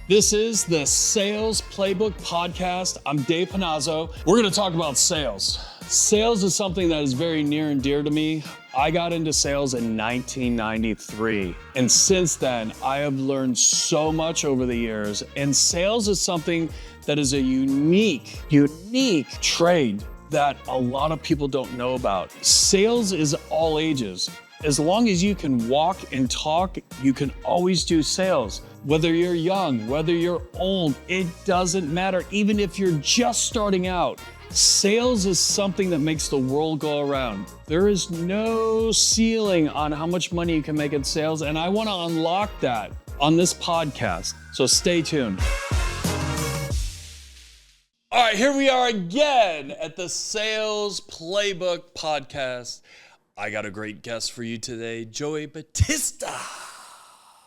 This is the Sales Playbook Podcast. I'm Dave Panozzo. We're going to talk about sales. Sales is something that is very near and dear to me. I got into sales in 1993. And since then, I have learned so much over the years. And sales is something that is a unique trade that a lot of people don't know about. Sales is all ages. As long as you can walk and talk, you can always do sales. Whether you're young, whether you're old, it doesn't matter. Even if you're just starting out, sales is something that makes the world go around. There is no ceiling on how much money you can make in sales, and I want to unlock that on this podcast. So stay tuned. All right, here we are again at the Sales Playbook Podcast. I got a great guest for you today, Joey Battista.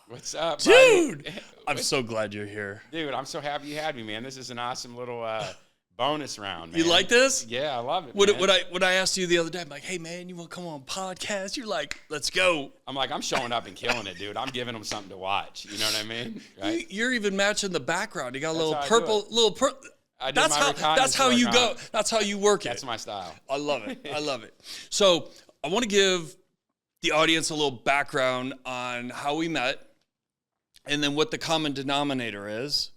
What's up, dude? buddy? I'm so glad you're here. Dude, I'm so happy you had me, man. This is an awesome little bonus round, man. You like this? Yeah, I love it, When I asked you the other day, I'm like, hey, man, you want to come on podcast? You're like, let's go. I'm like, I'm showing up and killing it, dude. I'm giving them something to watch. You know what I mean? Right? You're even matching the background. You got a little That's purple, That's how you go. That's how you work it. That's my style. I love it. I love it. So I want to give the audience a little background on how we met, and then what the common denominator is,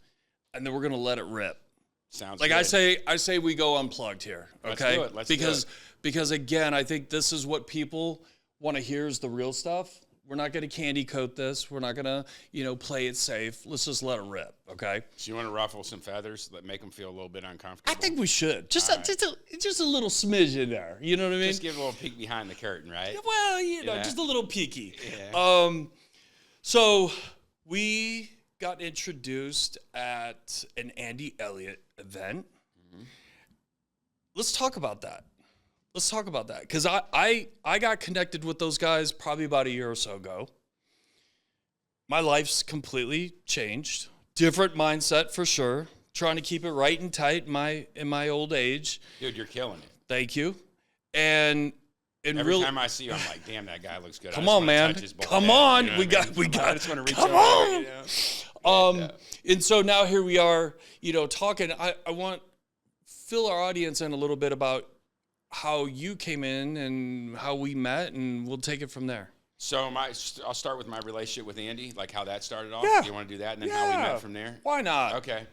and then we're gonna let it rip. Sounds like good. I say we go unplugged here. Okay. Let's do it. Because again, I think this is what people want to hear is the real stuff. We're not gonna candy coat this. We're not gonna, play it safe. Let's just let it rip. Okay. So you want to ruffle some feathers, make them feel a little bit uncomfortable? I think we should. Just a little smidge in there. You know what I mean? Just give a little peek behind the curtain, right? Well, just a little peeky. Yeah. So we got introduced at an Andy Elliott event. Mm-hmm. Let's talk about that. Because I got connected with those guys probably about a year or so ago. My life's completely changed. Different mindset for sure. Trying to keep it right and tight in my old age. Dude, you're killing it. Thank you. And every time I see you, I'm like, damn, that guy looks good. Come on, man. Come on. We got. I just want to reach over. And so now here we are, talking. I want fill our audience in a little bit about how you came in and how we met, and we'll take it from there. So I'll start with my relationship with Andy, like how that started off. Yeah. Do you want to do that, and then how we met from there? Why not? Okay.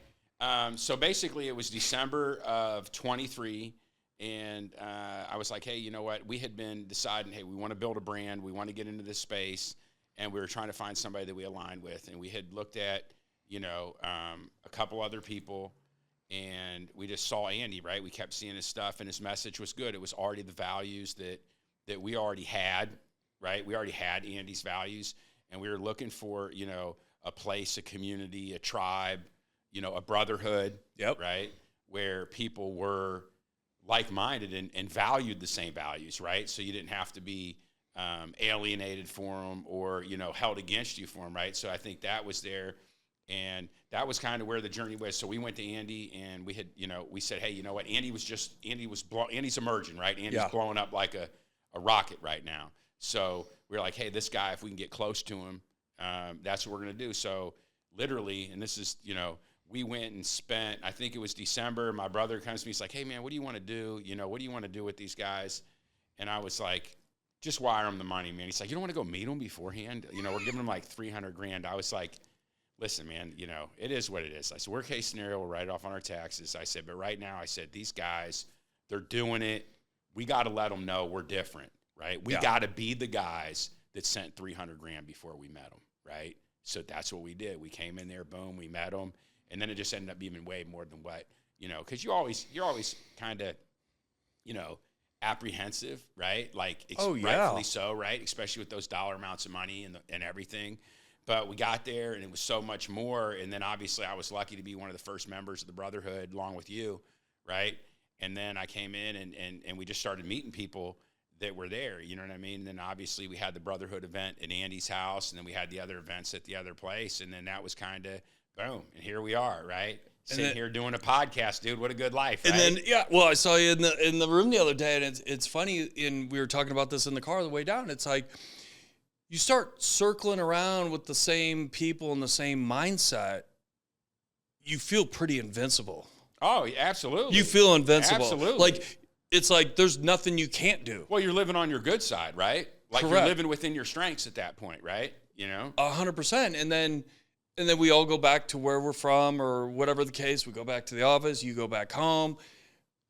So basically, it was December of 23. And I was like, hey, you know what? We had been deciding, hey, we want to build a brand. We want to get into this space. And we were trying to find somebody that we aligned with. And we had looked at, a couple other people. And we just saw Andy, right? We kept seeing his stuff, and his message was good. It was already the values that we already had, right? We already had Andy's values. And we were looking for, a place, a community, a tribe, a brotherhood, right? Where people were like-minded and valued the same values, right? So you didn't have to be alienated for them or, held against you for them, right? So I think that was there, and that was kind of where the journey was. So we went to Andy, and we had, we said, hey, you know what? Andy's emerging, right? Andy's blowing up like a rocket right now. So we were like, hey, this guy, if we can get close to him, that's what we're going to do. So literally, and this is, we went and spent, I think it was December. My brother comes to me. He's like, hey, man, what do you want to do? What do you want to do with these guys? And I was like, just wire them the money, man. He's like, you don't want to go meet them beforehand? We're giving them like $300,000. I was like, listen, man, it is what it is. I said, worst case scenario, we'll write it off on our taxes. I said, but right now, I said, these guys, they're doing it. We got to let them know we're different, right? We got to be the guys that sent $300,000 before we met them, right? So that's what we did. We came in there, boom, we met them. And then it just ended up being way more than what, because you're always kind of, apprehensive, right? Like, rightfully so, right? Especially with those dollar amounts of money and everything. But we got there, and it was so much more. And then obviously I was lucky to be one of the first members of the Brotherhood along with you, right? And then I came in and we just started meeting people that were there, you know what I mean? And then obviously we had the Brotherhood event at Andy's house, and then we had the other events at the other place. And then that was kind of boom, and here we are, right? Sitting here doing a podcast, dude. What a good life, right? And then, I saw you in the room the other day, and it's funny, and we were talking about this in the car on the way down. It's like you start circling around with the same people and the same mindset, you feel pretty invincible. Oh, absolutely. You feel invincible. Absolutely. Like, it's like there's nothing you can't do. Well, you're living on your good side, right? Like Correct. You're living within your strengths at that point, right? 100%. And then we all go back to where we're from or whatever the case. We go back to the office, you go back home.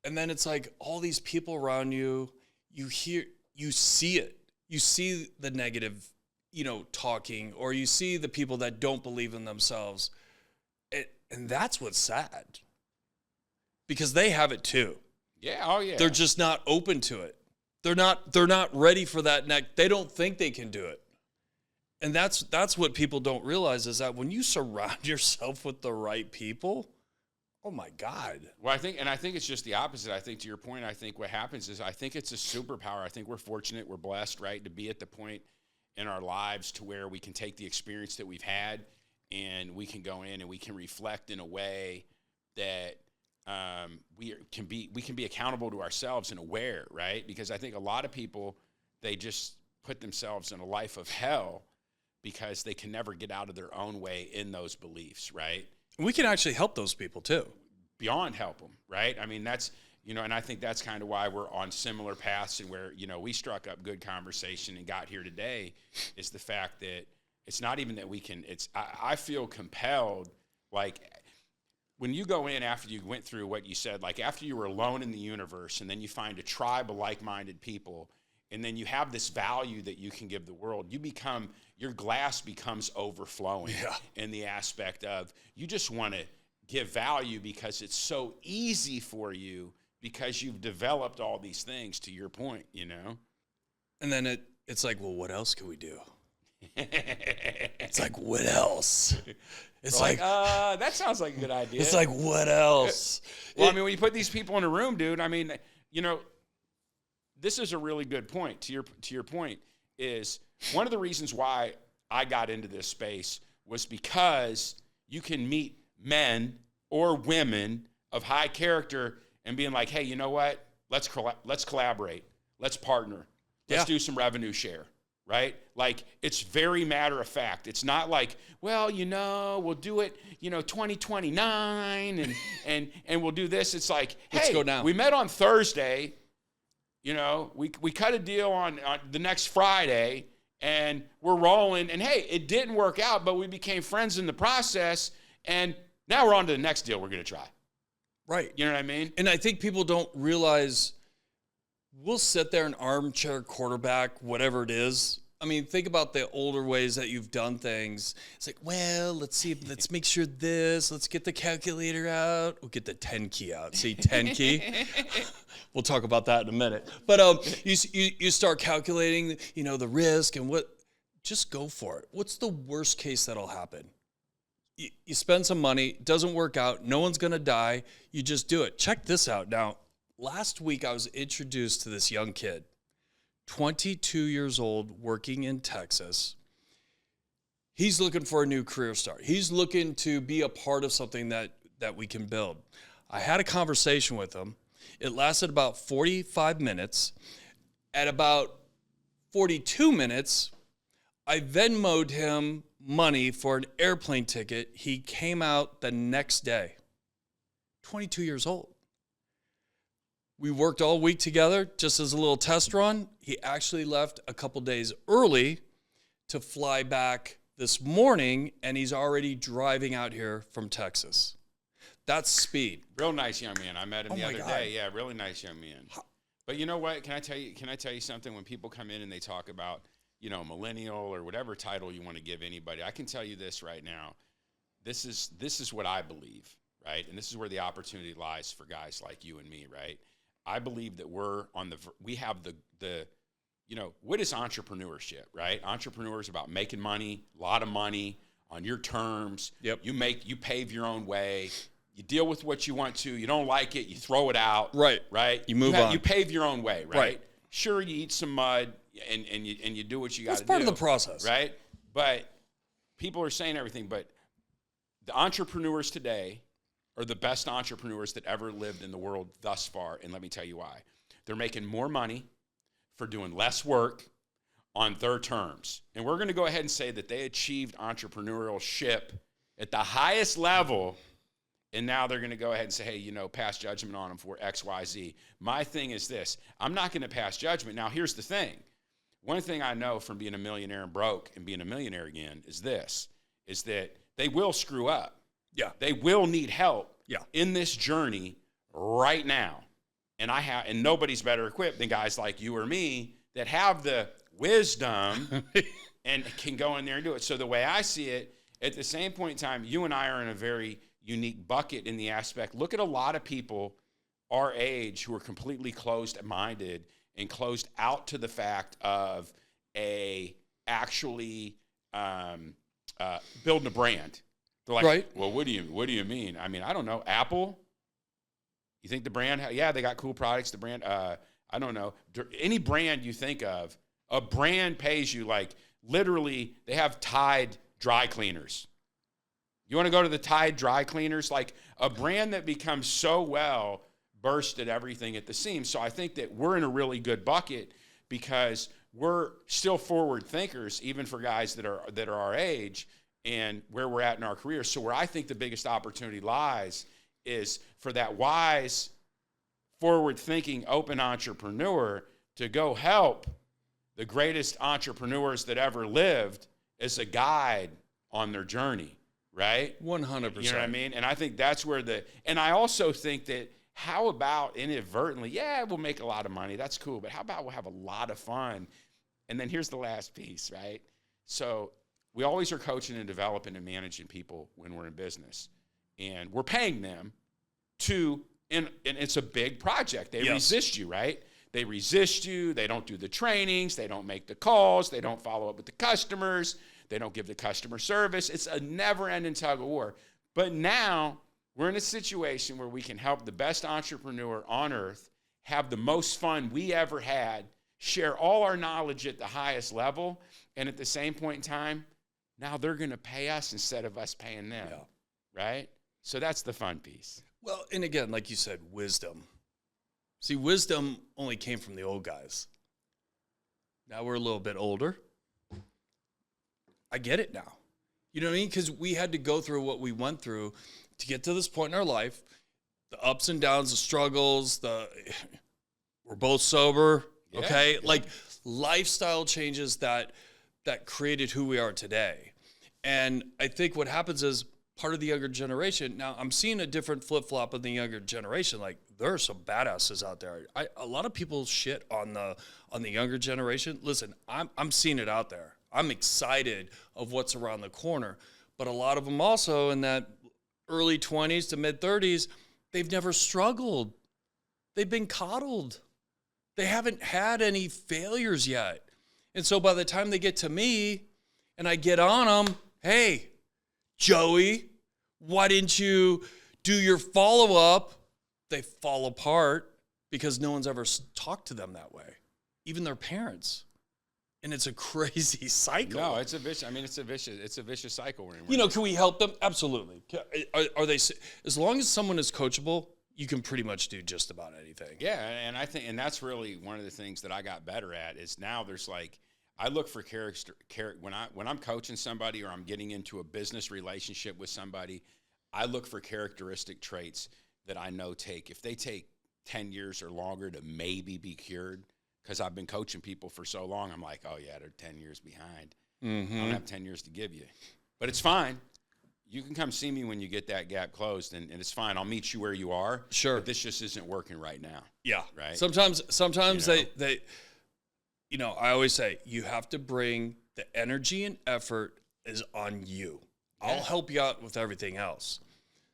And then it's like all these people around you, you see it. You see the negative, talking, or you see the people that don't believe in themselves. And that's what's sad. Because they have it too. Yeah, oh yeah. They're just not open to it. They're not ready for that next. They don't think they can do it. And that's what people don't realize is that when you surround yourself with the right people, oh my God. Well, I think it's just the opposite. I think to your point, I think what happens is I think it's a superpower. I think we're fortunate, we're blessed, right, to be at the point in our lives to where we can take the experience that we've had and we can go in and we can reflect in a way that we can be accountable to ourselves and aware, right? Because I think a lot of people, they just put themselves in a life of hell because they can never get out of their own way in those beliefs, right? We can actually help those people too. Beyond help them, right? I mean, that's, and I think that's kind of why we're on similar paths and where, we struck up good conversation and got here today is the fact that it's not even that we can, I feel compelled, like, when you go in after you went through what you said, like after you were alone in the universe and then you find a tribe of like-minded people and then you have this value that you can give the world, your glass becomes overflowing in the aspect of you just want to give value because it's so easy for you because you've developed all these things to your point, And then it's like, well, what else can we do? It's like, what else? It's like that sounds like a good idea. It's like, what else? Well, I mean, when you put these people in a room, dude, I mean, this is a really good point. To your point is one of the reasons why I got into this space was because you can meet men or women of high character and being like, hey, you know what? Let's collaborate. Let's partner. Let's do some revenue share. Right? Like, it's very matter of fact. It's not like, well, we'll do it, 2029 and we'll do this. It's like, hey, let's go now. We met on Thursday, we cut a deal on the next Friday and we're rolling and hey, it didn't work out, but we became friends in the process and now we're on to the next deal we're going to try. Right. You know what I mean? And I think people don't realize we'll sit there and armchair quarterback, whatever it is. I mean, think about the older ways that you've done things. It's like, well, let's make sure let's get the calculator out. We'll get the 10 key out. See, 10 key? We'll talk about that in a minute. But you start calculating, the risk and just go for it. What's the worst case that'll happen? You spend some money, it doesn't work out, no one's going to die. You just do it. Check this out. Now, last week I was introduced to this young kid. 22 years old, working in Texas. He's looking for a new career start. He's looking to be a part of something that we can build. I had a conversation with him. It lasted about 45 minutes. At about 42 minutes, I Venmo'd him money for an airplane ticket. He came out the next day. 22 years old. We worked all week together just as a little test run. He actually left a couple days early to fly back this morning, and he's already driving out here from Texas. That's speed. Real nice young man. I met him the other God. day. Yeah, really nice young man. But you know what? Can I tell you something? When people come in and they talk about, millennial or whatever title you want to give anybody, I can tell you this right now. This is what I believe, right? And this is where the opportunity lies for guys like you and me, right? I believe that we have the what is entrepreneurship, right? Entrepreneur is about making money, a lot of money on your terms. Yep. You pave your own way. You deal with what you want to. You don't like it, you throw it out. Right. Right. You move on. You pave your own way, right? Sure, you eat some mud and you do what you got to do. That's part of the process. Right? But people are saying everything, but the entrepreneurs today are the best entrepreneurs that ever lived in the world thus far, and let me tell you why. They're making more money for doing less work on their terms. And we're going to go ahead and say that they achieved entrepreneurship at the highest level And now they're going to go ahead and say, hey, pass judgment on them for X, Y, Z. My thing is this. I'm not going to pass judgment. Now, here's the thing. One thing I know from being a millionaire and broke and being a millionaire again is that they will screw up. Yeah. They will need help Yeah. in this journey right now. And nobody's better equipped than guys like you or me that have the wisdom and can go in there and do it. So the way I see it, at the same point in time, you and I are in a very unique bucket in the aspect. Look at a lot of people our age who are completely closed-minded and closed out to the fact of actually building a brand. They're like, right. Well, what do you mean? I mean, I don't know. Apple? You think the brand? Yeah, they got cool products. The brand, I don't know. Any brand you think of, a brand pays you like literally. They have Tide dry cleaners. You want to go to the Tide dry cleaners? Like a brand that becomes so well burst at everything at the seams. So I think that we're in a really good bucket because we're still forward thinkers, even for guys that are our age and where we're at in our careers. So where I think the biggest opportunity lies is for that wise, forward-thinking, open entrepreneur to go help the greatest entrepreneurs that ever lived as a guide on their journey, right? 100%. You know what I mean? And I think that's where and I also think that how about inadvertently, yeah, we'll make a lot of money. That's cool. But how about we'll have a lot of fun? And then here's the last piece, right? So we always are coaching and developing and managing people when we're in business. And we're paying them and it's a big project. They resist you, right? They resist you. They don't do the trainings. They don't make the calls. They don't follow up with the customers. They don't give the customer service. It's a never-ending tug of war. But now we're in a situation where we can help the best entrepreneur on earth have the most fun we ever had, share all our knowledge at the highest level, and at the same point in time, now they're going to pay us instead of us paying them, right? So that's the fun piece. Well, and again, like you said, wisdom. See, wisdom only came from the old guys. Now we're a little bit older. I get it now. You know what I mean? Because we had to go through what we went through to get to this point in our life, the ups and downs, the struggles, we're both sober, okay? Yeah. Like lifestyle changes that created who we are today. And I think what happens is part of the younger generation, now I'm seeing a different flip-flop of the younger generation. Like there are some badasses out there. A lot of people shit on the younger generation. Listen, I'm seeing it out there. I'm excited of what's around the corner. But a lot of them also in that early 20s to mid 30s, they've never struggled. They've been coddled. They haven't had any failures yet. And so by the time they get to me and I get on them, hey, Joey, why didn't you do your follow-up? They fall apart because no one's ever talked to them that way, even their parents. And it's a crazy cycle. No, it's a vicious. I mean, it's a vicious cycle we're in. You know, can we help them? Absolutely. Are they? As long as someone is coachable, you can pretty much do just about anything. Yeah, and I think, and that's really one of the things that I got better at is now there's like, I look for character when I'm coaching somebody or I'm getting into a business relationship with somebody, I look for characteristic traits that I know if they take 10 years or longer to maybe be cured. Because I've been coaching people for so long, I'm like, oh, yeah, they're 10 years behind. Mm-hmm. I don't have 10 years to give you. But it's fine. You can come see me when you get that gap closed, and it's fine. I'll meet you where you are. Sure. But this just isn't working right now. Yeah. Right? Sometimes they you know, I always say, you have to bring the energy and effort is on you. Yeah. I'll help you out with everything else.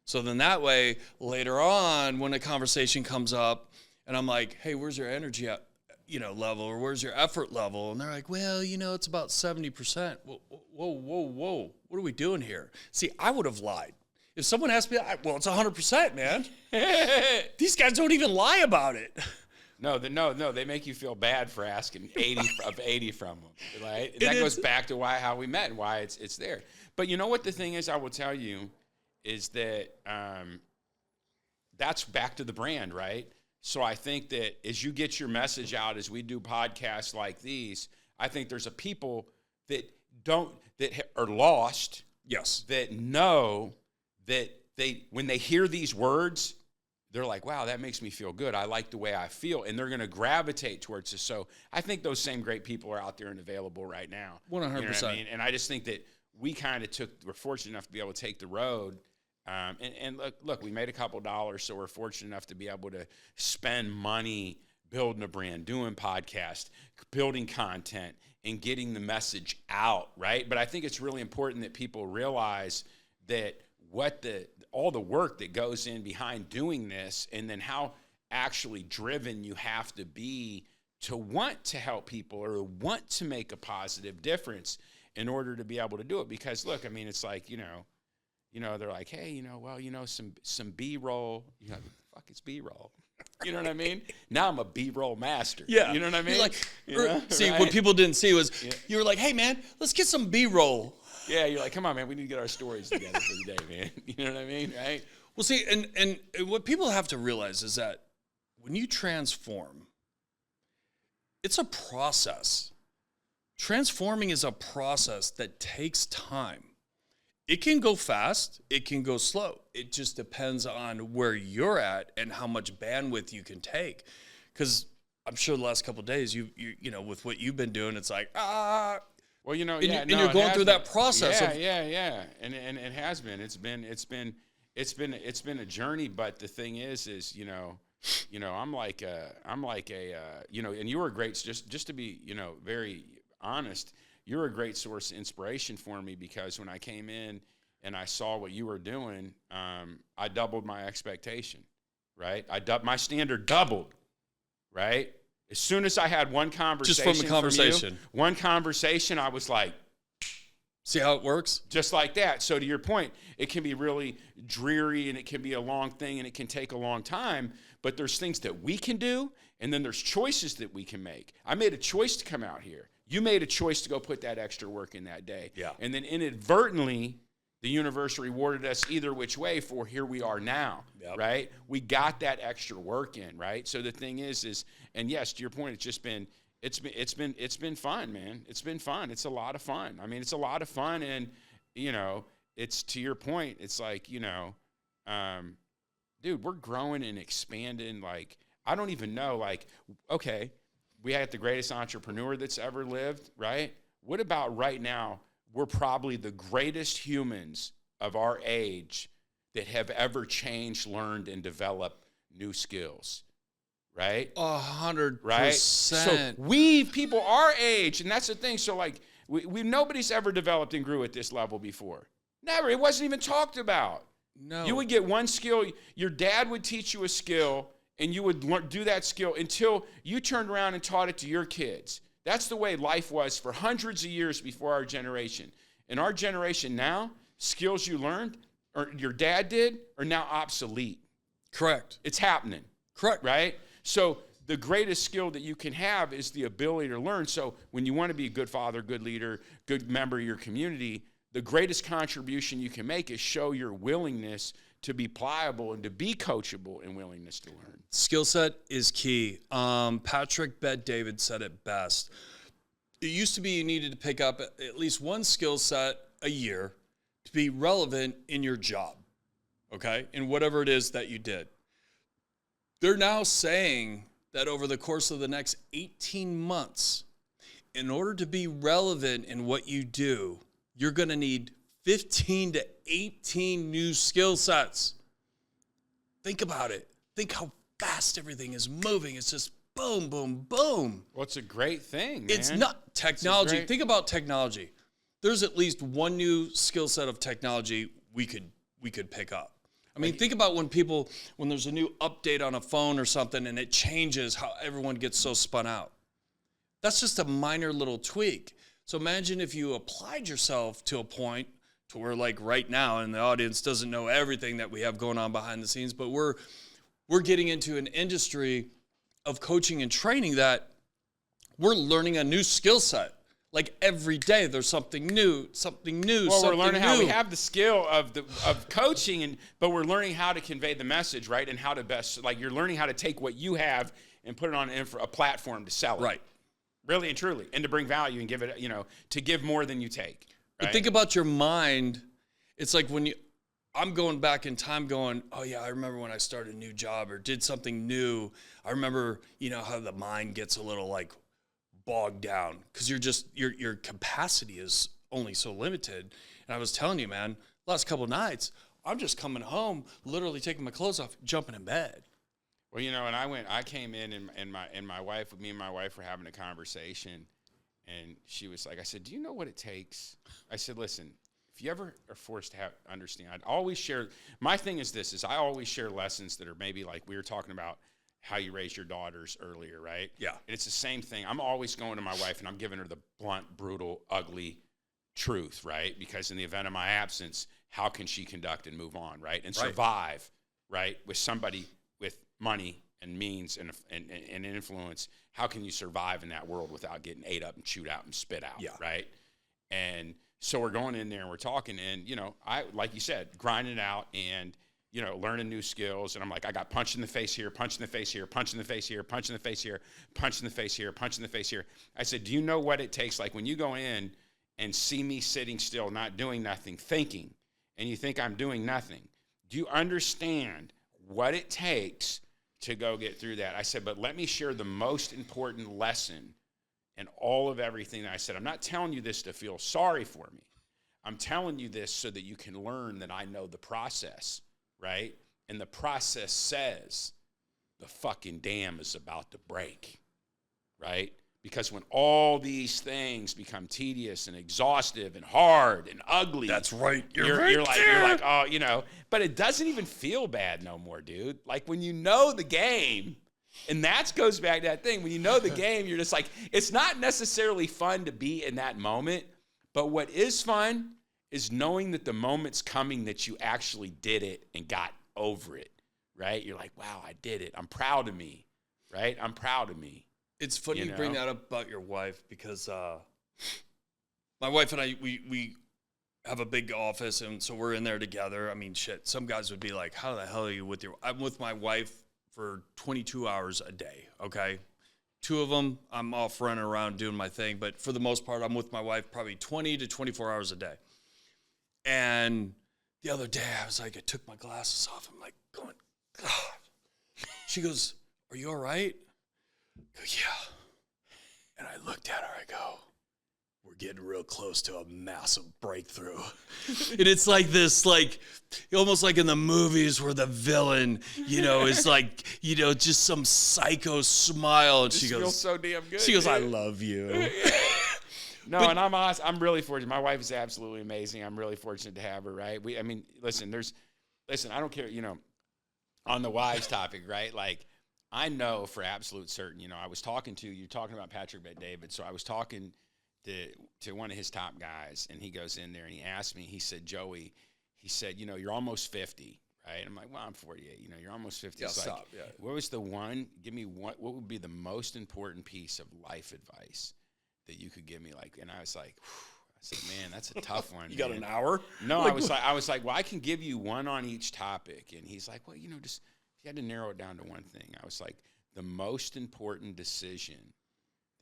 So then that way, later on, when a conversation comes up, and I'm like, hey, where's your energy at? Level, or where's your effort level? And they're like, well, it's about 70%. Whoa. What are we doing here? See, I would have lied. If someone asked me, well, it's 100%, man. These guys don't even lie about it. No, they make you feel bad for asking 80 from them, right? And that goes back to how we met and why it's there. But you know what the thing is, I will tell you, is that that's back to the brand, right? So I think that as you get your message out, as we do podcasts like these, I think there's a people that are lost. Yes. That know that when they hear these words, they're like, wow, that makes me feel good. I like the way I feel. And they're going to gravitate towards this. So I think those same great people are out there and available right now. 100%. You know what I mean? And I just think that we kind of we're fortunate enough to be able to take the road. And look, we made a couple dollars, so we're fortunate enough to be able to spend money building a brand, doing podcasts, building content, and getting the message out, right? But I think it's really important that people realize that all the work that goes in behind doing this, and then how actually driven you have to be to want to help people or want to make a positive difference in order to be able to do it. Because look, I mean, it's like, they're like, hey, some B-roll, the fuck is B-roll? You know what I mean? Now I'm a B-roll master. Yeah. You know what I mean? See, right? what people didn't see was you were like, hey, man, let's get some B-roll. Yeah, you're like, come on, man, we need to get our stories together for the day, man. You know what I mean, right? Well, see, and what people have to realize is that when you transform, it's a process. Transforming is a process that takes time. It can go fast, it can go slow. It just depends on where you're at and how much bandwidth you can take. Because I'm sure the last couple of days, you with what you've been doing, it's like, well, and you're going through that process. Yeah, and it has been. It's been a journey. But the thing is, I'm like a, and you were great. Just to be, very honest, you're a great source of inspiration for me, because when I came in and I saw what you were doing, I doubled my expectation, right? My standard doubled, right? As soon as I had one conversation, just from the conversation, one conversation, I was like, see how it works? Just like that. So to your point, it can be really dreary and it can be a long thing and it can take a long time, but there's things that we can do, and then there's choices that we can make. I made a choice to come out here. You made a choice to go put that extra work in that day. Yeah. And then inadvertently, the universe rewarded us either which way for here we are now, right? We got that extra work in, right? So the thing is, and yes, to your point, it's been fun, man. It's been fun. It's a lot of fun. I mean, it's a lot of fun, and it's, to your point, it's like, dude, we're growing and expanding. Like, I don't even know, like, okay, we had the greatest entrepreneur that's ever lived, right? What about right now? We're probably the greatest humans of our age that have ever changed, learned, and developed new skills, right? 100%. Right? So people our age, and that's the thing. So like, nobody's ever developed and grew at this level before. Never. It wasn't even talked about. No. You would get one skill. Your dad would teach you a skill, and you would do that skill until you turned around and taught it to your kids. That's the way life was for hundreds of years before our generation. In our generation now, skills you learned or your dad did are now obsolete. Correct. It's happening. Correct. Right? So the greatest skill that you can have is the ability to learn. So when you want to be a good father, good leader, good member of your community, the greatest contribution you can make is show your willingness to be pliable and to be coachable and willingness to learn. Skill set is key. Patrick Bet-David said it best. It used to be you needed to pick up at least one skill set a year to be relevant in your job, okay, in whatever it is that you did. They're now saying that over the course of the next 18 months, in order to be relevant in what you do, you're going to need 15 to 18 new skill sets. Think about it. Think how fast everything is moving. It's just boom, boom, boom. Well, it's a great thing, man. It's not technology. Think about technology. There's at least one new skill set of technology we could pick up. I mean, think about when there's a new update on a phone or something and it changes how everyone gets so spun out. That's just a minor little tweak. So imagine if you applied yourself to a point to where, like right now, and the audience doesn't know everything that we have going on behind the scenes, but we're getting into an industry of coaching and training that we're learning a new skill set. Like every day, there's something new. Well, we're learning how we have the skill of coaching, but we're learning how to convey the message, right? And how to best, like, you're learning how to take what you have and put it on a platform to sell it. Right. Really and truly, and to bring value and give it, to give more than you take. Right? But think about your mind. It's like I'm going back in time going, oh yeah, I remember when I started a new job or did something new. I remember, how the mind gets a little like bogged down because your capacity is only so limited. And I was telling you, man, last couple of nights, I'm just coming home, literally taking my clothes off, jumping in bed. Well, and I came in and my wife, me and my wife were having a conversation, and she was like, I said, do you know what it takes? I said, listen, if you ever are forced to understand, I'd always share, my thing is this, I always share lessons that are maybe like we were talking about how you raise your daughters earlier, right? Yeah. And it's the same thing. I'm always going to my wife and I'm giving her the blunt, brutal, ugly truth, right? Because in the event of my absence, how can she conduct and move on, right? And survive, right? With somebody with money and means and influence, how can you survive in that world without getting ate up and chewed out and spit out, right? And so we're going in there and we're talking and, I, like you said, grinding it out and, learning new skills. And I'm like, I got punched in the face here, punched in the face here, punched in the face here, punched in the face here, punched in the face here, punched in the face here. I said, do you know what it takes? Like when you go in and see me sitting still, not doing nothing, thinking, and you think I'm doing nothing, do you understand what it takes to go get through that? I said, but let me share the most important lesson in all of everything that I said. I'm not telling you this to feel sorry for me. I'm telling you this so that you can learn that I know the process, right? And the process says the fucking dam is about to break, right? Because when all these things become tedious and exhaustive and hard and ugly, that's right. You're like, oh, but it doesn't even feel bad no more, dude. Like when you know the game, and that goes back to that thing. When you know the game, you're just like, it's not necessarily fun to be in that moment, but what is fun is knowing that the moment's coming that you actually did it and got over it, right? You're like, wow, I did it. I'm proud of me, right? I'm proud of me. It's funny you bring that up about your wife because my wife and I, we have a big office, and so we're in there together. I mean, shit, some guys would be like, how the hell are you with I'm with my wife for 22 hours a day, okay? 2 of them, I'm off running around doing my thing, but for the most part, I'm with my wife probably 20 to 24 hours a day. And the other day, I was like, I took my glasses off. I'm like, going, God. She goes, are you all right? I go, yeah. And I looked at her, I go, we're getting real close to a massive breakthrough. And it's like this, like, almost like in the movies where the villain, is like, just some psycho smile. And she goes, feels so damn good. She goes, I love you. No, and I'm really fortunate. My wife is absolutely amazing. I'm really fortunate to have her, right? Listen, I don't care, on the wives topic, right? Like, I know for absolute certain, I was you're talking about Patrick Bet-David, so I was talking to one of his top guys, and he goes in there and he asked me, he said, Joey, he said, you're almost 50, right? I'm like, well, I'm 48, you're almost 50. Yeah, so stop, yeah. What was give me what would be the most important piece of life advice that you could give me? And I was like, I said, man, that's a tough one. You got an hour? No, I was like, well, I can give you one on each topic. And he's like, well, just, if you had to narrow it down to one thing, I was like, the most important decision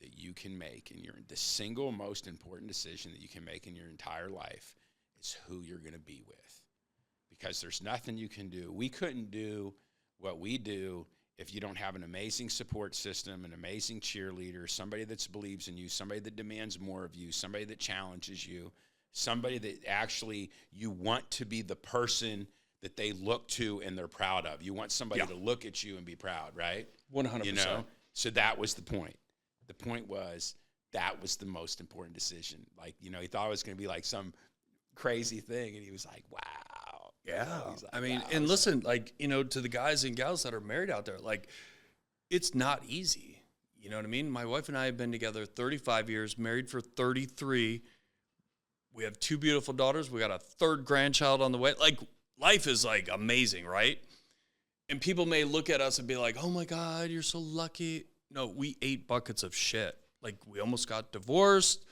that you can make, and the single most important decision that you can make in your entire life is who you're going to be with. Because there's nothing you can do. We couldn't do what we do if you don't have an amazing support system, an amazing cheerleader, somebody that believes in you, somebody that demands more of you, somebody that challenges you, somebody that actually you want to be the person that they look to and they're proud of. You want somebody to look at you and be proud, right? 100%. So that was the point. The point was that was the most important decision. Like, he thought it was going to be like some crazy thing, and he was like, wow. Yeah. Like, I mean, wow. and listen, like, to the guys and gals that are married out there, like, it's not easy. You know what I mean? My wife and I have been together 35 years, married for 33. We have 2 beautiful daughters. We got a 3rd grandchild on the way. Like, life is, like, amazing, right? And people may look at us and be like, oh, my God, you're so lucky. No, we ate buckets of shit. Like, we almost got divorced.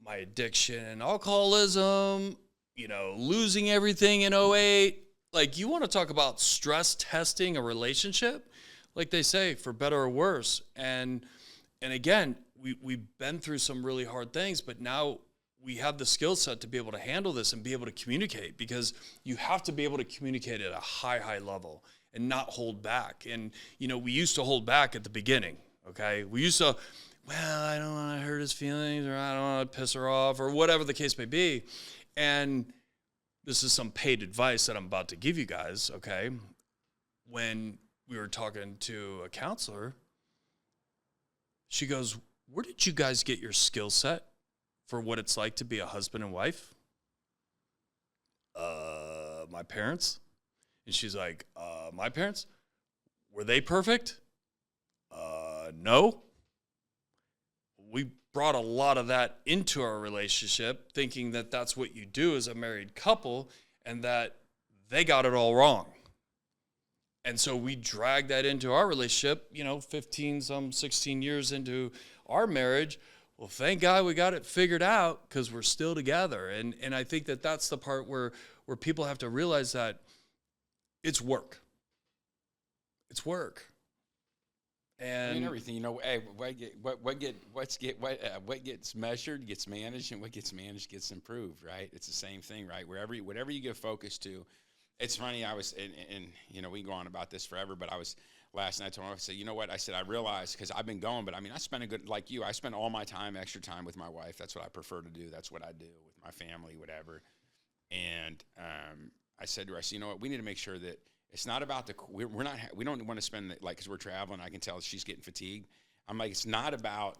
My addiction, alcoholism, losing everything in 2008. Like, you want to talk about stress testing a relationship? Like they say, for better or worse. And again, we've been through some really hard things, but now we have the skill set to be able to handle this and be able to communicate, because you have to be able to communicate at a high level and not hold back. And, we used to hold back at the beginning, okay? We used to, I don't want to hurt his feelings, or I don't want to piss her off, or whatever the case may be. And this is some paid advice that I'm about to give you guys, okay? When we were talking to a counselor, she goes, where did you guys get your skill set for what it's like to be a husband and wife? My parents. And she's like, my parents? Were they perfect? No. We brought a lot of that into our relationship, thinking that that's what you do as a married couple, and that they got it all wrong. And so we dragged that into our relationship, 16 years into our marriage. Well, thank God we got it figured out, because we're still together. And I think that that's the part where people have to realize that it's work. It's work. And everything, hey, what gets measured gets managed, and what gets managed gets improved, right? It's the same thing, right? Whatever you give focus to. It's funny, I was, and we can go on about this forever, but last night I told my wife, I said, you know what? I said, I realized, because I've been going, but I spend I spend all my extra time with my wife. That's what I prefer to do. That's what I do with my family, whatever. And I said to her, you know what? We need to make sure that it's not about we don't want to spend, because we're traveling, I can tell she's getting fatigued. I'm like, it's not about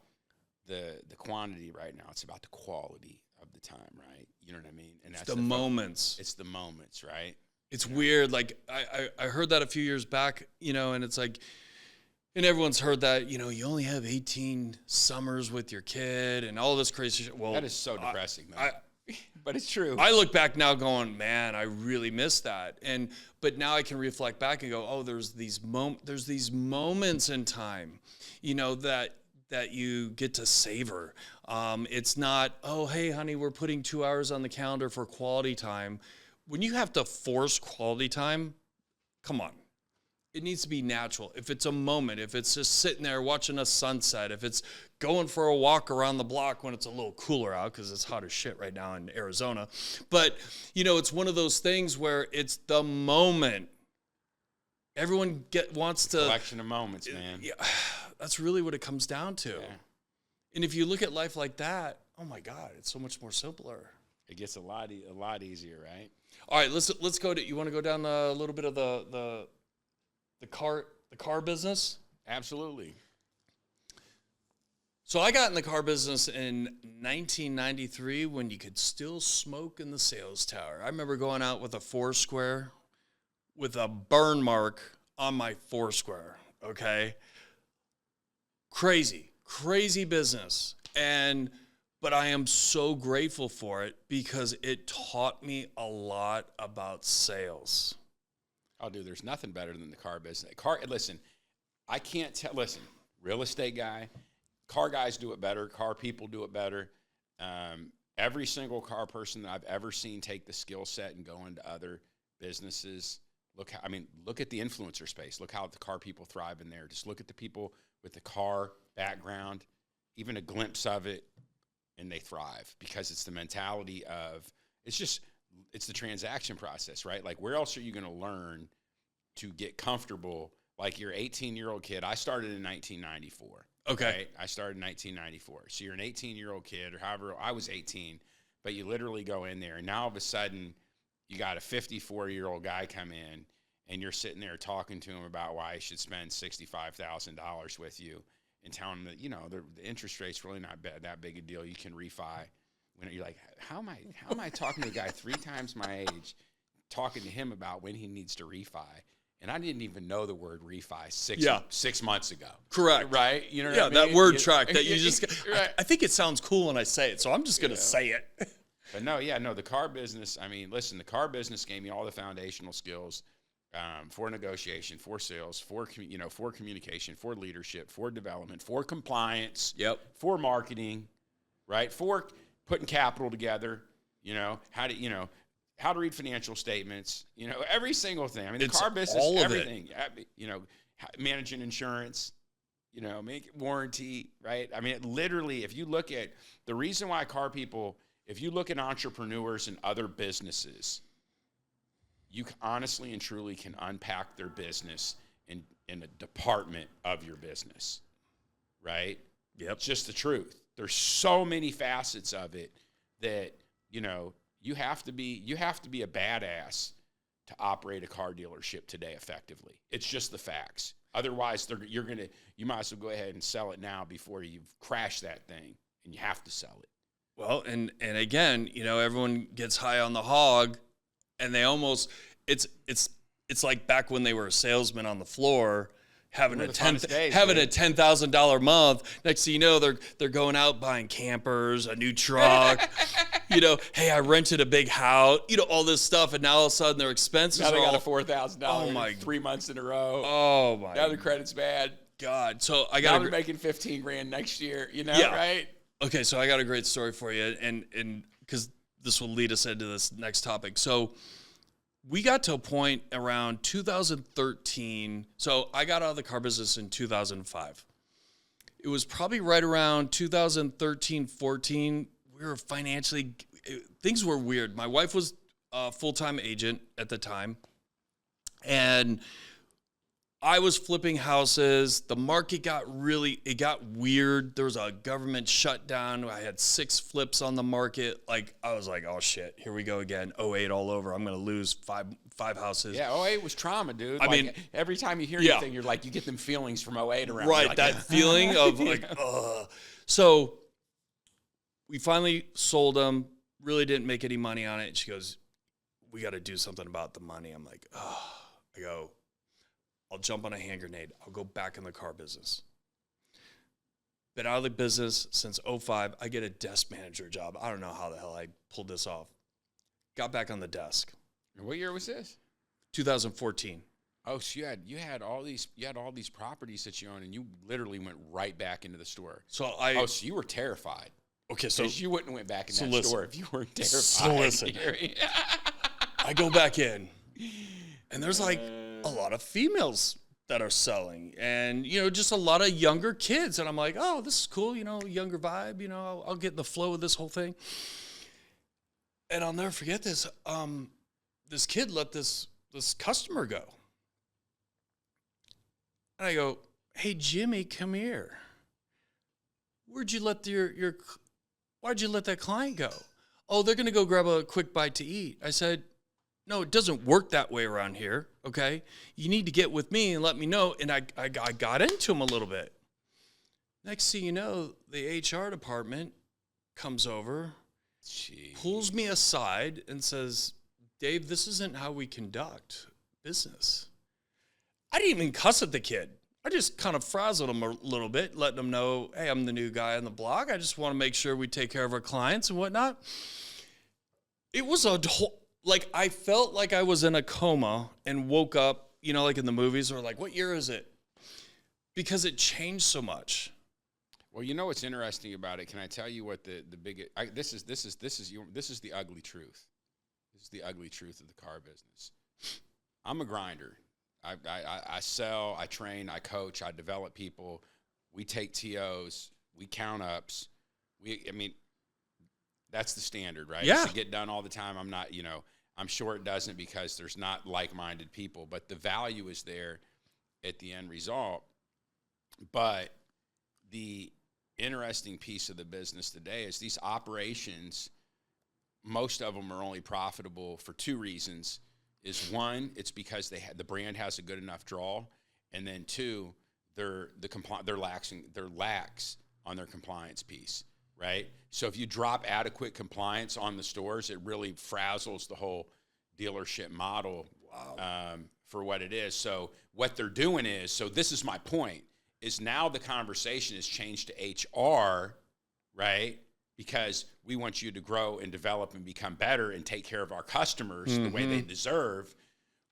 the quantity right now. It's about the quality of the time, right? You know what I mean? And that's the moments. It's the moments, right? It's weird. Like I heard that a few years back, and it's like, and everyone's heard that, you only have 18 summers with your kid and all this crazy shit. Well, that is so depressing, man. But it's true. I look back now going, man, I really miss that. But now I can reflect back and go, oh, there's these moments in time, that you get to savor. It's not, oh, hey, honey, we're putting 2 hours on the calendar for quality time. When you have to force quality time, come on. It needs to be natural. If it's a moment, if it's just sitting there watching a sunset, if it's going for a walk around the block when it's a little cooler out, because it's hot as shit right now in Arizona. But, it's one of those things where it's the moment. Everyone wants to... Collection of moments, man. Yeah, that's really what it comes down to. Yeah. And if you look at life like that, oh my God, it's so much more simpler. It gets a lot easier, right? All right, let's go to. You want to go down a little bit of the car business? Absolutely. So I got in the car business in 1993 when you could still smoke in the sales tower. I remember going out with a Foursquare with a burn mark on my Foursquare. Okay, crazy business, but I am so grateful for it, because it taught me a lot about sales. Oh, dude, there's nothing better than the car business. Listen, I can't tell. Listen, real estate guy, car guys do it better. Car people do it better. Every single car person that I've ever seen take the skill set and go into other businesses. Look at the influencer space. Look how the car people thrive in there. Just look at the people with the car background, even a glimpse of it, and they thrive, because it's the mentality of, it's the transaction process, right? Like, where else are you going to learn to get comfortable? Like, your 18-year-old kid, I started in 1994. Okay. Right? I started in 1994. So you're an 18-year-old kid, or however, I was 18, but you literally go in there, and now all of a sudden you got a 54-year-old guy come in, and you're sitting there talking to him about why he should spend $65,000 with you, and telling him that, the interest rate's really not that big a deal. You can refi. When you're like, how am I talking to a guy 3 times my age, talking to him about when he needs to refi? And I didn't even know the word refi 6 months ago. Correct. Right? You know what I mean? That word track that you just... Right. I think it sounds cool when I say it, so I'm just going to say it. But the car business, listen, the car business gave me all the foundational skills for negotiation, for sales, for communication, for leadership, for development, for compliance, for marketing, right? For putting capital together, how to read financial statements, every single thing. The car business, all of everything, managing insurance, make warranty, right? Literally, if you look at the reason why car people if you look at entrepreneurs and other businesses, you honestly and truly can unpack their business in a department of your business, right? Yep. It's just the truth. There's so many facets of it that, you know, you have to be a badass to operate a car dealership today effectively. It's just the facts. Otherwise, you might as well go ahead and sell it now before you've crashed that thing, and you have to sell it. Well, and again, you know, everyone gets high on the hog, and they almost it's like back when they were a salesman on the floor, having a $10,000 month. Next thing you know, they're going out buying campers, a new truck. You know, hey, I rented a big house. You know, all this stuff, and now all of a sudden their expenses now they are got a $4,000 3 months in a row. Oh my! Now the credit's bad. God, so I got. got. Now they're making $15,000 next year. You know, right? Okay, so I got a great story for you, and because this will lead us into this next topic. So we got to a point around 2013. So I got out of the car business in 2005. It was probably right around 2013, 14. We were financially, things were weird. My wife was a full-time agent at the time, and I was flipping houses. The market got weird. There was a government shutdown. I had 6 flips on the market. Like, I was like, oh shit, here we go again. 08 all over. I'm going to lose five houses. Yeah, 08 was trauma, dude. I mean, every time you hear anything, you're like, you get them feelings from 08 around. Right, like, that feeling of like, ugh. So we finally sold them. Really didn't make any money on it. She goes, we got to do something about the money. I'm like, oh. I go, I'll jump on a hand grenade. I'll go back in the car business. Been out of the business since 05. I get a desk manager job. I don't know how the hell I pulled this off. Got back on the desk. What year was this? 2014. Oh, so you had all these properties that you own, and you literally went right back into the store. So so you were terrified. Okay, so you wouldn't have went back in that store if you weren't terrified. So listen, I go back in, and there's like a lot of females that are selling, and you know, just a lot of younger kids, and I'm like, oh, this is cool, you know, younger vibe, you know, I'll get in the flow of this whole thing. And I'll never forget this. This kid let this customer go, and I go, hey Jimmy, come here. Why'd you let that client go? Oh, they're gonna go grab a quick bite to eat. I said, no, it doesn't work that way around here, okay? You need to get with me and let me know. And I got into him a little bit. Next thing you know, the HR department comes over, pulls me aside and says, Dave, this isn't how we conduct business. I didn't even cuss at the kid. I just kind of frazzled him a little bit, letting him know, hey, I'm the new guy on the block. I just want to make sure we take care of our clients and whatnot. It was a whole... Like, I felt like I was in a coma and woke up, you know, like in the movies, or like, what year is it? Because it changed so much. Well, you know what's interesting about it? Can I tell you what the big? This is the ugly truth. This is the ugly truth of the car business. I'm a grinder. I sell, I train, I coach, I develop people. We take TOs, we count ups. That's the standard, right? Yeah. To get done all the time. I'm not, you know, I'm sure it doesn't because there's not like-minded people, but the value is there at the end result. But the interesting piece of the business today is these operations, most of them are only profitable for 2 reasons. Is one, it's because the brand has a good enough draw, and then 2, they're lax on their compliance piece. Right? So if you drop adequate compliance on the stores, it really frazzles the whole dealership model. Wow. For what it is. So what they're doing is, so this is my point, is now the conversation has changed to HR, right? Because we want you to grow and develop and become better and take care of our customers the way they deserve.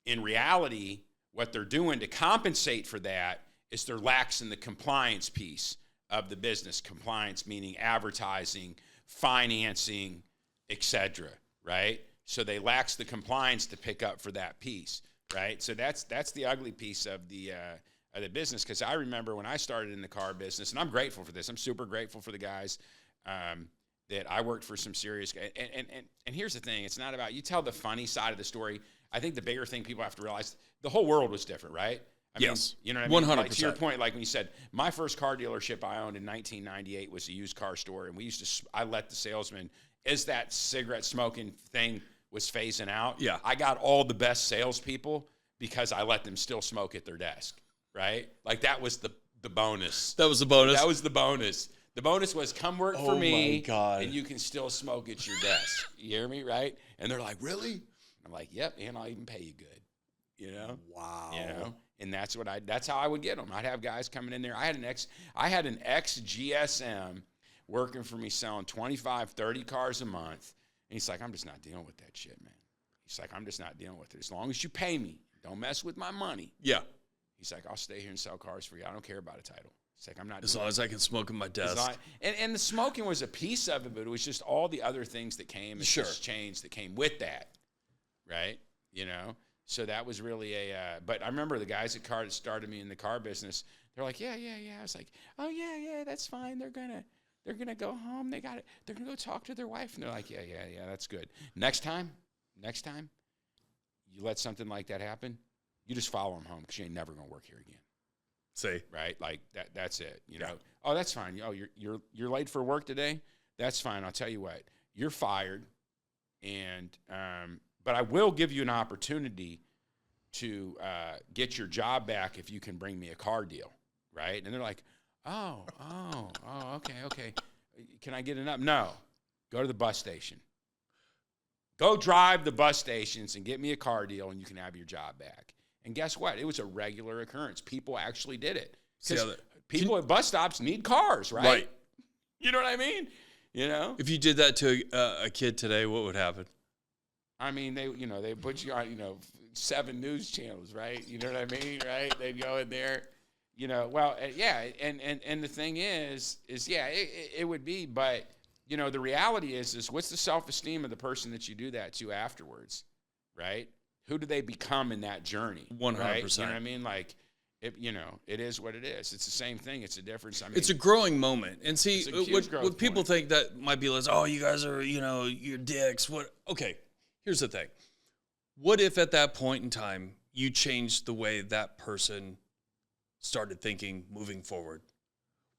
In reality, what they're doing to compensate for that is they're laxing the compliance piece of the business. Compliance meaning advertising, financing, etc. Right? So they lax the compliance to pick up for that piece, right? So that's the ugly piece of the business. Because I remember when I started in the car business, and I'm grateful for this. I'm super grateful for the guys. that I worked for some serious guys. And here's the thing. It's not about, you tell the funny side of the story. I think the bigger thing people have to realize, the whole world was different, right? I mean, you know what I mean? 100%. Like, to your point, like when you said, my first car dealership I owned in 1998 was a used car store. And I let the salesman, as that cigarette smoking thing was phasing out, I got all the best salespeople because I let them still smoke at their desk, right? Like that was the bonus. That was the bonus? That was the bonus. The bonus was come work for me, and you can still smoke at your desk. You hear me, right? And they're like, really? I'm like, yep, and I'll even pay you good. You know? Wow. You know? And that's how I would get them. I'd have guys coming in there. I had an ex GSM working for me selling 25, 30 cars a month. And he's like, I'm just not dealing with that shit, man. He's like, I'm just not dealing with it. As long as you pay me, don't mess with my money. Yeah. He's like, I'll stay here and sell cars for you. I don't care about a title. He's like, I'm not. As long as I can smoke in my desk. And the smoking was a piece of it, but it was just all the other things that came and just changed that came with that, right? You know? So that was really but I remember the guys that started me in the car business, they're like, yeah. I was like, oh, yeah, that's fine. They're gonna go home. They're gonna go talk to their wife. And they're like, yeah, that's good. Next time, you let something like that happen, you just follow them home because you ain't never gonna work here again. See, right? Like that's it. You know. Oh, that's fine. Oh, you're late for work today. That's fine. I'll tell you what. You're fired, and but I will give you an opportunity to get your job back if you can bring me a car deal, right? And they're like, oh, okay. Can I get an up? No. Go to the bus station. Go drive the bus stations and get me a car deal, and you can have your job back. And guess what? It was a regular occurrence. People actually did it. Because people at bus stops need cars, right? Right. You know what I mean? You know? If you did that to a kid today, what would happen? I mean, they put you on, 7 news channels, right? You know what I mean, right? They'd go in there, well, yeah. And the thing is it would be, but, the reality is what's the self-esteem of the person that you do that to afterwards, right? Who do they become in that journey? 100%. Right? You know what I mean? Like, it is what it is. It's the same thing. It's a difference. I mean, it's a growing moment. And see, what people think that might be like, oh, you guys are, you're dicks. What? Okay, here's the thing. What if at that point in time you changed the way that person started thinking moving forward?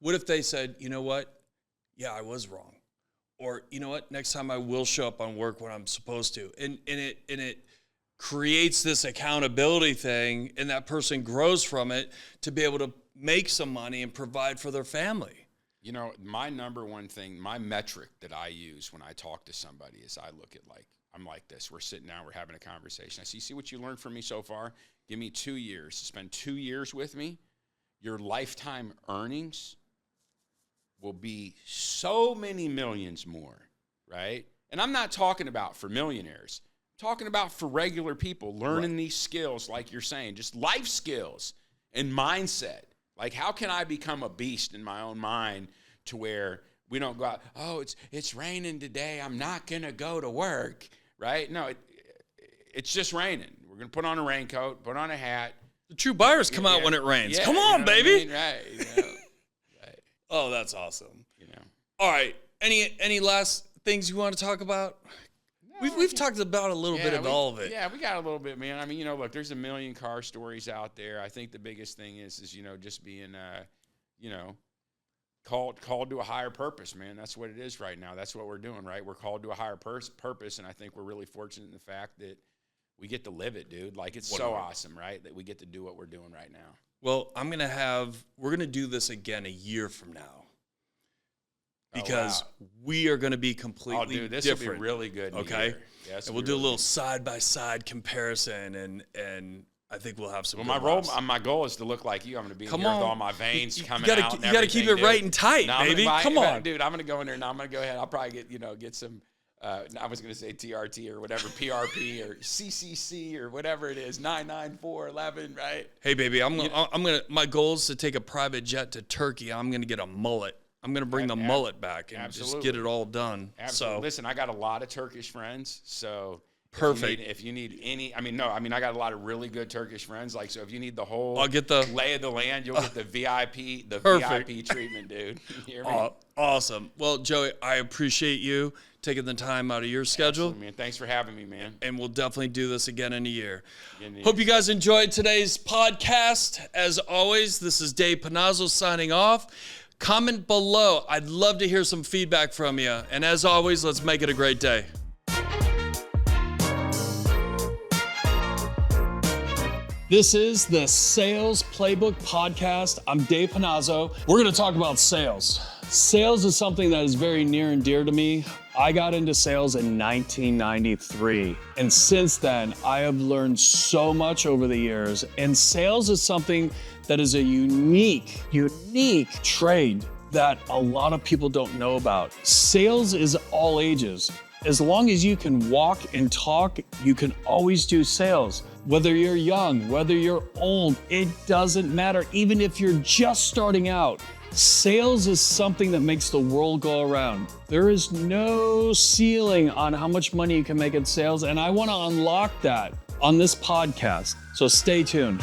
What if they said, you know what? Yeah, I was wrong. Or, you know what? Next time I will show up on work when I'm supposed to. And it creates this accountability thing, and that person grows from it to be able to make some money and provide for their family. My number one thing, my metric that I use when I talk to somebody is I look at I'm like this. We're sitting down, we're having a conversation. I say, you see what you learned from me so far? Give me 2 years. Spend 2 years with me. Your lifetime earnings will be so many millions more, right? And I'm not talking about for millionaires. I'm talking about for regular people learning these skills, like you're saying, just life skills and mindset. Like, how can I become a beast in my own mind to where we don't go out, oh, it's raining today, I'm not going to go to work, right? No, it's just raining. We're going to put on a raincoat, put on a hat. The true buyers come out when it rains. Come on, baby. Right. Right. Oh, that's awesome. All right. Any last things you want to talk about? No, we've talked about a little bit of all of it. Yeah, we got a little bit, man. I mean, look, there's a million car stories out there. I think the biggest thing is just being, called to a higher purpose, man. That's what it is right now. That's what we're doing, right? We're called to a higher purpose, and I think we're really fortunate in the fact that we get to live it, dude. Like, it's so awesome, right, that we get to do what we're doing right now. Well, we're going to do this again a year from now. Because we are going to be completely different. This will be really good. Okay? Yes, and we'll do a little side-by-side comparison, and I think we'll have some my goal is to look like you. I'm going to be in here with all my veins coming out. You got to keep it right and tight, baby. Come on. Dude, I'm going to go in there, and I'm going to go ahead. I'll probably get some, I was going to say TRT or whatever, PRP or CCC or whatever it is, 99411, right? Hey, baby, my goal is to take a private jet to Turkey. I'm going to get a mullet. I'm going to bring the mullet back and just get it all done. Absolutely. So, listen, I got a lot of Turkish friends, so perfect. If you need any, I got a lot of really good Turkish friends. Like, so if you need the whole I'll get the lay of the land, you'll get the VIP treatment, dude. You hear me? Awesome. Well, Joey, I appreciate you taking the time out of your schedule. Absolutely, man. Thanks for having me, man. And we'll definitely do this again in a year. Hope you guys enjoyed today's podcast. As always, this is Dave Panozzo signing off. Comment below. I'd love to hear some feedback from you. And as always, let's make it a great day. This is the Sales Playbook Podcast. I'm Dave Panozzo. We're going to talk about sales. Sales is something that is very near and dear to me. I got into sales in 1993. And since then, I have learned so much over the years. And sales is something that is a unique trade that a lot of people don't know about. Sales is all ages. As long as you can walk and talk, you can always do sales. Whether you're young, whether you're old, it doesn't matter. Even if you're just starting out, sales is something that makes the world go around. There is no ceiling on how much money you can make in sales, and I want to unlock that on this podcast. So stay tuned.